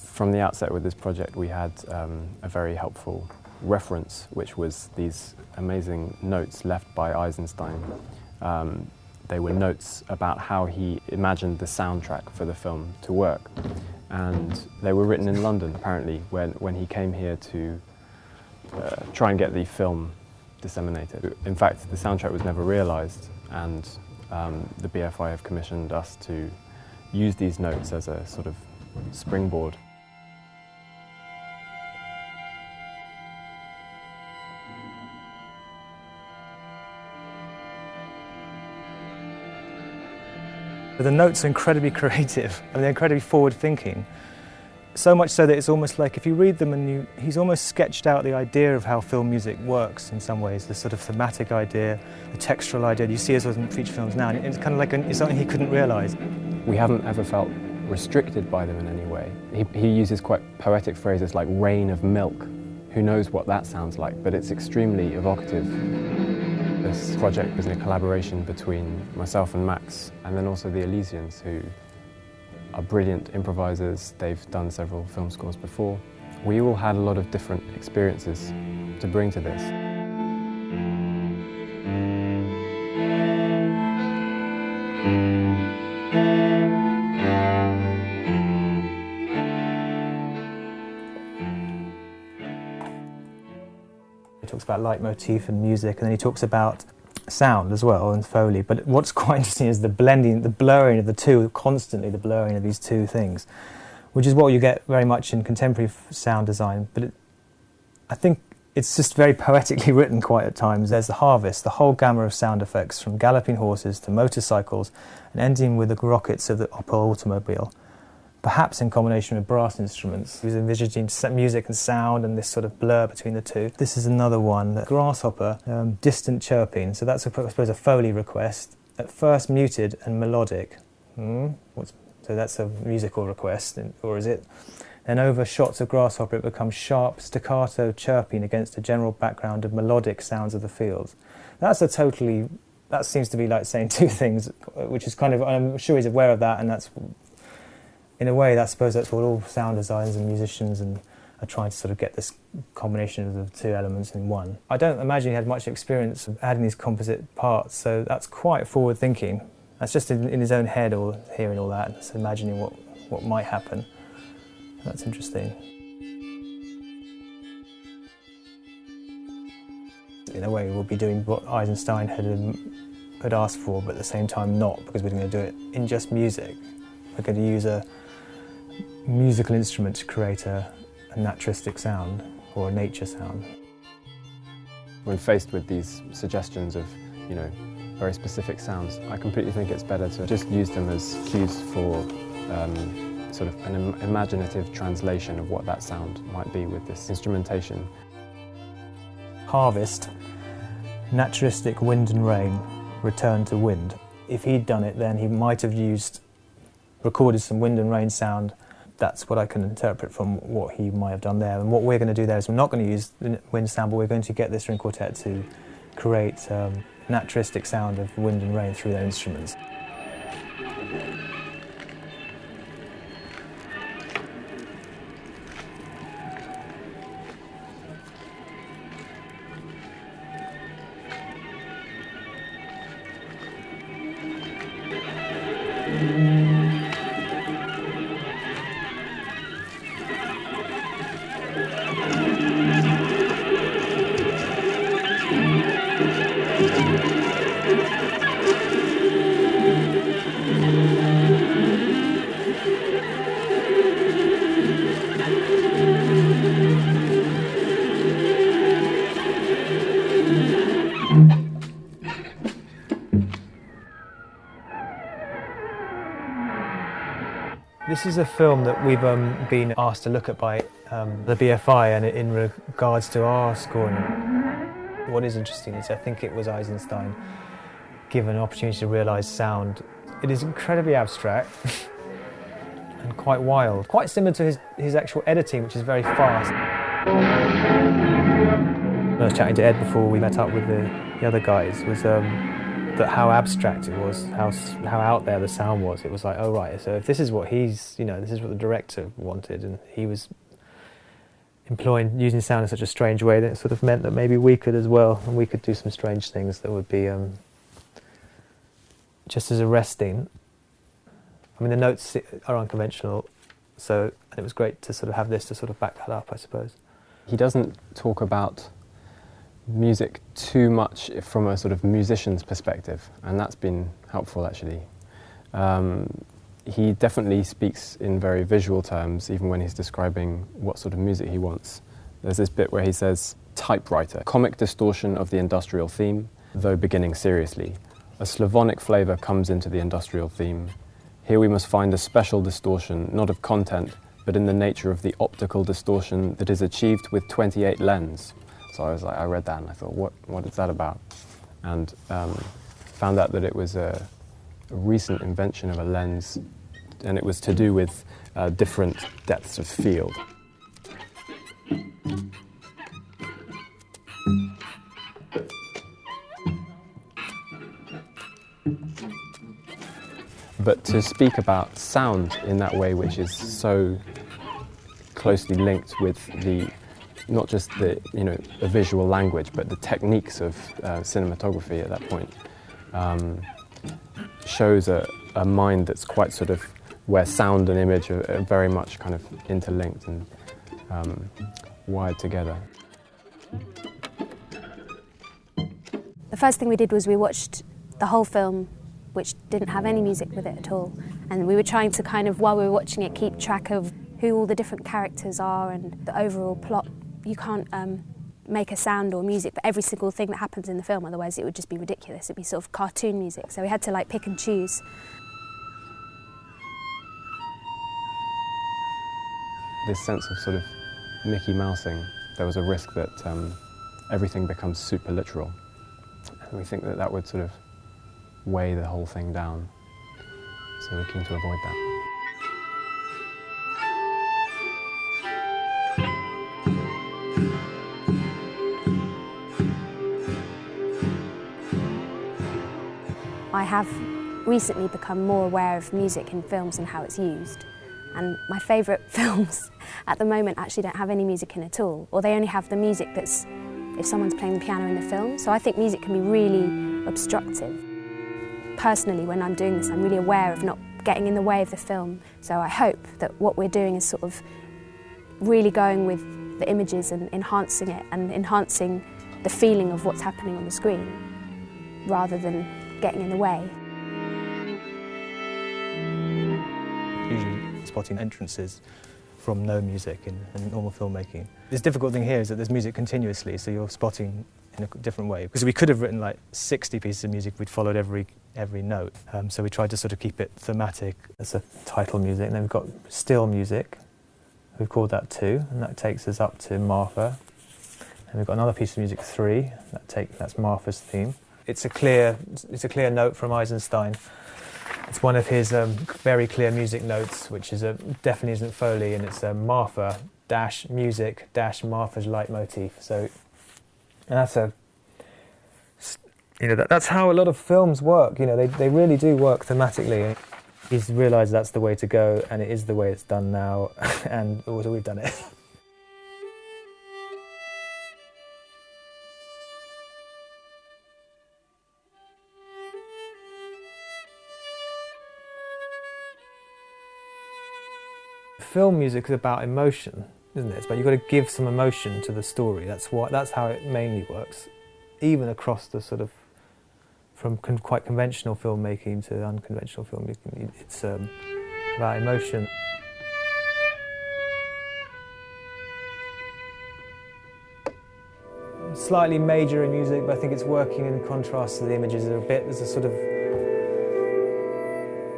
From the outset with this project, we had a very helpful reference, which was these amazing notes left by Eisenstein. They were notes about how he imagined the soundtrack for the film to work. And they were written in London, apparently, when he came here to try and get the film disseminated. In fact, the soundtrack was never realised, and the BFI have commissioned us to use these notes as a sort of springboard. The notes are incredibly creative, and they're incredibly forward-thinking. So much so that it's almost like if you read them and he's almost sketched out the idea of how film music works in some ways, the sort of thematic idea, the textural idea. You see it in feature films now, and it's kind of like it's something he couldn't realise. We haven't ever felt restricted by them in any way. He uses quite poetic phrases like rain of milk. Who knows what that sounds like, but it's extremely evocative. This project was a collaboration between myself and Max, and then also the Elysians, who are brilliant improvisers. They've done several film scores before. We all had a lot of different experiences to bring to this. He talks about leitmotif and music, and then he talks about sound as well and Foley. But what's quite interesting is the blending, the blurring of the two, constantly the blurring of these two things, which is what you get very much in contemporary sound design. But I think it's just very poetically written quite at times. There's the harvest, the whole gamut of sound effects, from galloping horses to motorcycles, and ending with the rockets of the Opel automobile, perhaps in combination with brass instruments. He was envisaging music and sound and this sort of blur between the two. This is another one, the grasshopper, distant chirping. So that's, I suppose, a Foley request. At first muted and melodic. So that's a musical request, or is it? Then over shots of grasshopper, it becomes sharp staccato chirping against a general background of melodic sounds of the fields. That seems to be like saying two things, which is kind of, I'm sure he's aware of that, and that's, in a way, I suppose that's what all sound designers and musicians are trying to sort of get this combination of the two elements in one. I don't imagine he had much experience of adding these composite parts, so that's quite forward-thinking. That's just in his own head, or hearing all that, and just imagining what might happen. That's interesting. In a way, we'll be doing what Eisenstein had asked for, but at the same time not, because we're going to do it in just music. We're going to use a musical instrument to create a naturalistic sound, or a nature sound. When faced with these suggestions of, very specific sounds, I completely think it's better to just use them as cues for sort of an imaginative translation of what that sound might be with this instrumentation. Harvest, naturalistic wind and rain, return to wind. If he'd done it, then he might have recorded some wind and rain sound. That's what I can interpret from what he might have done there. And what we're going to do there is we're not going to use the wind sound, but we're going to get this string quartet to create naturalistic sound of wind and rain through their instruments. This is a film that we've been asked to look at by the BFI, and in regards to our scoring. What is interesting is I think it was Eisenstein given an opportunity to realise sound. It is incredibly abstract and quite wild, quite similar to his actual editing, which is very fast. I was chatting to Ed before we met up with the other guys, was that how abstract it was, how out there the sound was. It was like, oh right, so if this is what this is what the director wanted, and he was using sound in such a strange way, that it sort of meant that maybe we could as well, and we could do some strange things that would be just as arresting. I mean, the notes are unconventional, and it was great to sort of have this to sort of back that up, I suppose. He doesn't talk about music too much from a sort of musician's perspective, and that's been helpful actually. He definitely speaks in very visual terms, even when he's describing what sort of music he wants. There's this bit where he says, typewriter, comic distortion of the industrial theme, though beginning seriously. A Slavonic flavour comes into the industrial theme. Here we must find a special distortion, not of content, but in the nature of the optical distortion that is achieved with 28 lens. So I read that and I thought, what is that about? And found out that it was a recent invention of a lens, and it was to do with different depths of field. But to speak about sound in that way, which is so closely linked with not just the visual language, but the techniques of cinematography at that point, shows a mind that's quite sort of where sound and image are very much kind of interlinked and wired together. The first thing we did was we watched the whole film, which didn't have any music with it at all. And we were trying to kind of, while we were watching it, keep track of who all the different characters are and the overall plot. You can't make a sound or music for every single thing that happens in the film, otherwise it would just be ridiculous. It'd be sort of cartoon music. So we had to like pick and choose. This sense of sort of Mickey Mousing, there was a risk that everything becomes super literal. And we think that that would sort of weigh the whole thing down. So we're keen to avoid that. I have recently become more aware of music in films and how it's used. And my favourite films at the moment actually don't have any music in at all, or they only have the music that's if someone's playing the piano in the film. So I think music can be really obstructive. Personally, when I'm doing this, I'm really aware of not getting in the way of the film. So I hope that what we're doing is sort of really going with the images and enhancing it and enhancing the feeling of what's happening on the screen, rather than getting in the way. Usually spotting entrances from no music in normal filmmaking. This difficult thing here is that there's music continuously, so you're spotting in a different way. Because we could have written like 60 pieces of music, we'd followed every note. So we tried to sort of keep it thematic. That's a title music, and then we've got still music. We've called that 2, and that takes us up to Martha. And we've got another piece of music 3, that's Martha's theme. It's a clear note from Eisenstein. It's one of his very clear music notes, which is definitely isn't Foley, and it's Martha dash music dash Martha's leitmotif. So, and that's how a lot of films work. They really do work thematically. He's realised that's the way to go, and it is the way it's done now, and also we've done it. Film music is about emotion, isn't it? It's about, you've got to give some emotion to the story. That's how it mainly works, even across the sort of from quite conventional filmmaking to unconventional filmmaking. It's about emotion. Slightly major in music, but I think it's working in contrast to the images a bit. There's a sort of,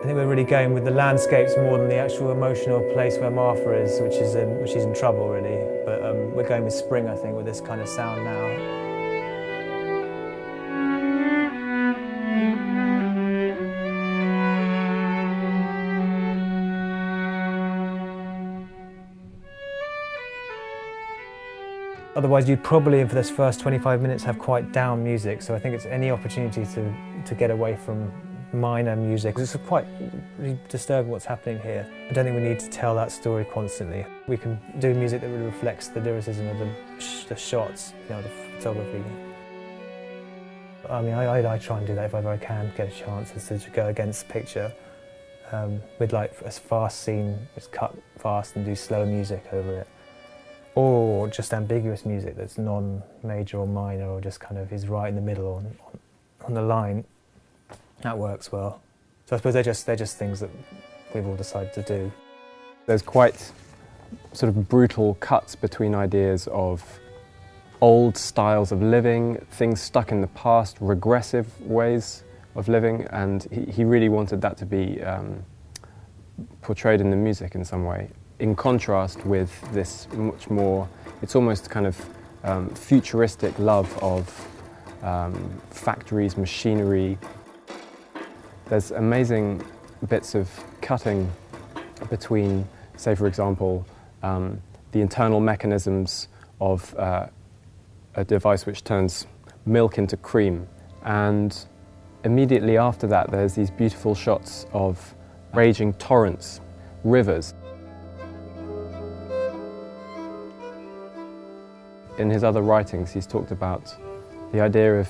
I think we're really going with the landscapes more than the actual emotional place where Martha is, which is in trouble really. But we're going with spring, I think, with this kind of sound now. Otherwise, you'd probably, for this first 25 minutes, have quite down music. So I think it's any opportunity to to get away from minor music. It's quite really disturbing what's happening here. I don't think we need to tell that story constantly. We can do music that really reflects the lyricism of the shots, you know, the photography. I mean, I try and do that if ever I can get a chance, is to go against picture with like a fast scene, just cut fast and do slow music over it. Or just ambiguous music that's non-major or minor, or just kind of is right in the middle on the line. That works well. So I suppose they're just things that we've all decided to do. There's quite sort of brutal cuts between ideas of old styles of living, things stuck in the past, regressive ways of living, and he really wanted that to be portrayed in the music in some way. In contrast with this much more, it's almost kind of futuristic love of factories, machinery. There's amazing bits of cutting between, say for example, the internal mechanisms of a device which turns milk into cream. And immediately after that there's these beautiful shots of raging torrents, rivers. In his other writings he's talked about the idea of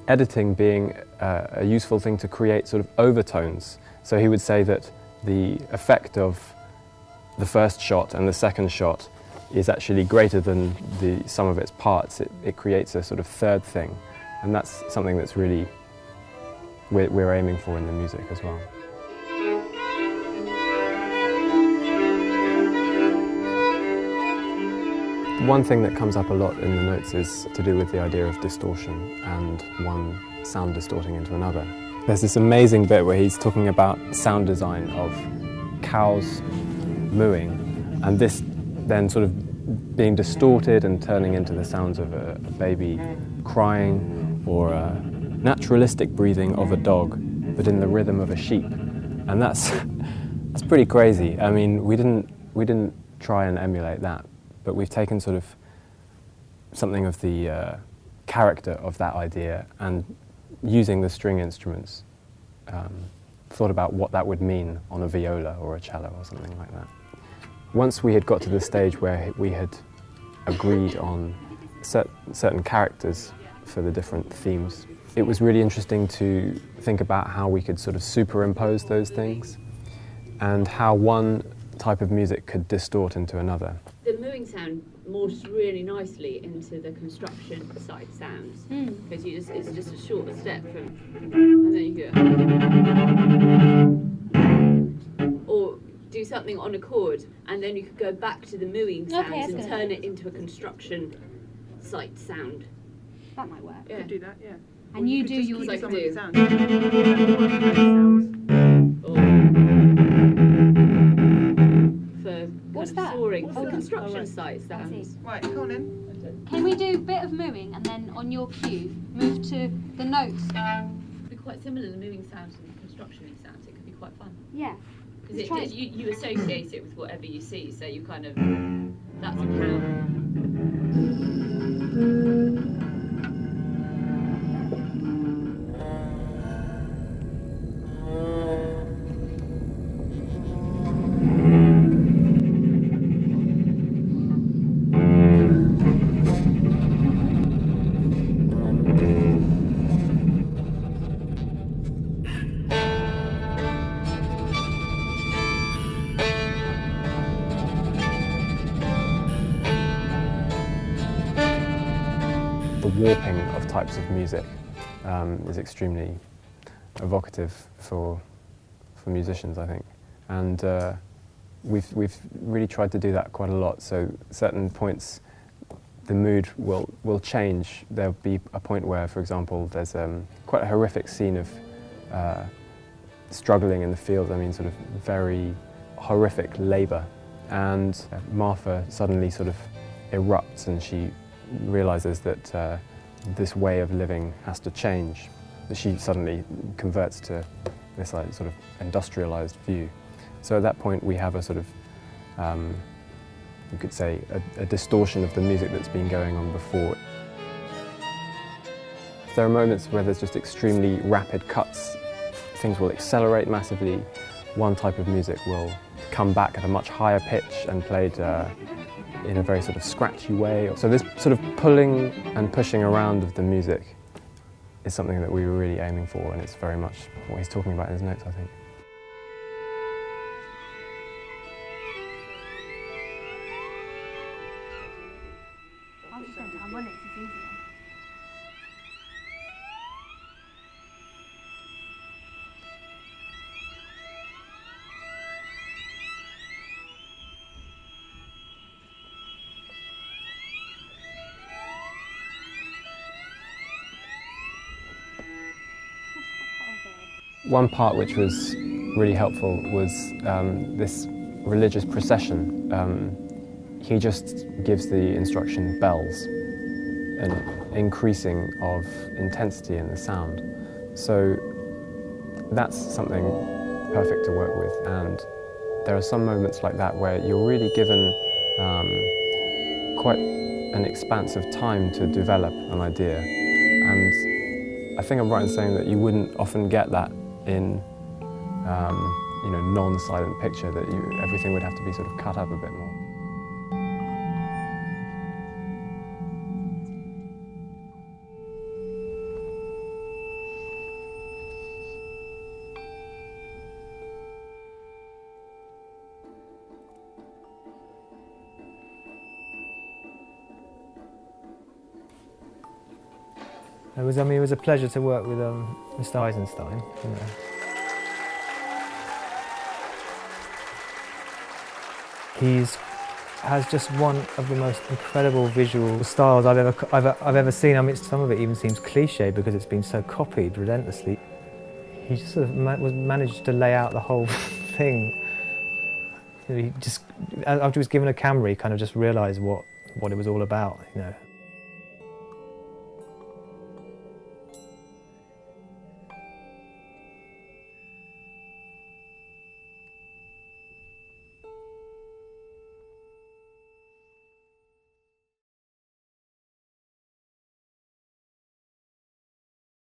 editing being a useful thing to create sort of overtones. So he would say that the effect of the first shot and the second shot is actually greater than the sum of its parts. It creates a sort of third thing, and that's something that's really we're aiming for in the music as well. One thing that comes up a lot in the notes is to do with the idea of distortion and one sound distorting into another. There's this amazing bit where he's talking about sound design of cows mooing, and this then sort of being distorted and turning into the sounds of a baby crying, or a naturalistic breathing of a dog, but in the rhythm of a sheep. And that's pretty crazy. I mean, we didn't try and emulate that, but we've taken sort of something of the character of that idea, and using the string instruments, thought about what that would mean on a viola or a cello or something like that. Once we had got to the stage where we had agreed on certain characters for the different themes, it was really interesting to think about how we could sort of superimpose those things and how one type of music could distort into another. The mooing sound morphs really nicely into the construction side sounds, because it's just a short step from, and then you go, or do something on a chord, and then you could go back to the mooing sounds and turn it into a construction site sound. That might work. Yeah. Could do that, yeah. And you do yours like some do. of the sounds. For What's kind of that? soaring, What's for that? construction Oh, right. site sounds. Right, come on in. Can we do a bit of mooing and then on your cue move to the notes? It'd be quite similar to the moving sounds and construction sounds. It could be quite fun. Yeah. Because you associate it with whatever you see, so you kind of, that's how. The warping of types of music is extremely evocative for musicians, I think, and we've really tried to do that quite a lot. So certain points, the mood will change. There'll be a point where, for example, there's quite a horrific scene of struggling in the field. I mean, sort of very horrific labour, and Martha suddenly sort of erupts, and she realises that this way of living has to change. She suddenly converts to this like sort of industrialised view. So at that point we have a sort of, you could say, a distortion of the music that's been going on before. If there are moments where there's just extremely rapid cuts, things will accelerate massively. One type of music will come back at a much higher pitch and played in a very sort of scratchy way. So this sort of pulling and pushing around of the music is something that we were really aiming for, and it's very much what he's talking about in his notes, I think. One part which was really helpful was this religious procession. He just gives the instruction bells, an increasing of intensity in the sound. So that's something perfect to work with, and there are some moments like that where you're really given quite an expanse of time to develop an idea. And I think I'm right in saying that you wouldn't often get that in non-silent picture, that everything would have to be sort of cut up a bit more. It was a pleasure to work with Mr. Eisenstein. He has just one of the most incredible visual styles I've ever seen. I mean, some of it even seems cliche because it's been so copied relentlessly. He just sort of managed to lay out the whole thing. He just, after he was given a camera, he kind of just realised what it was all about.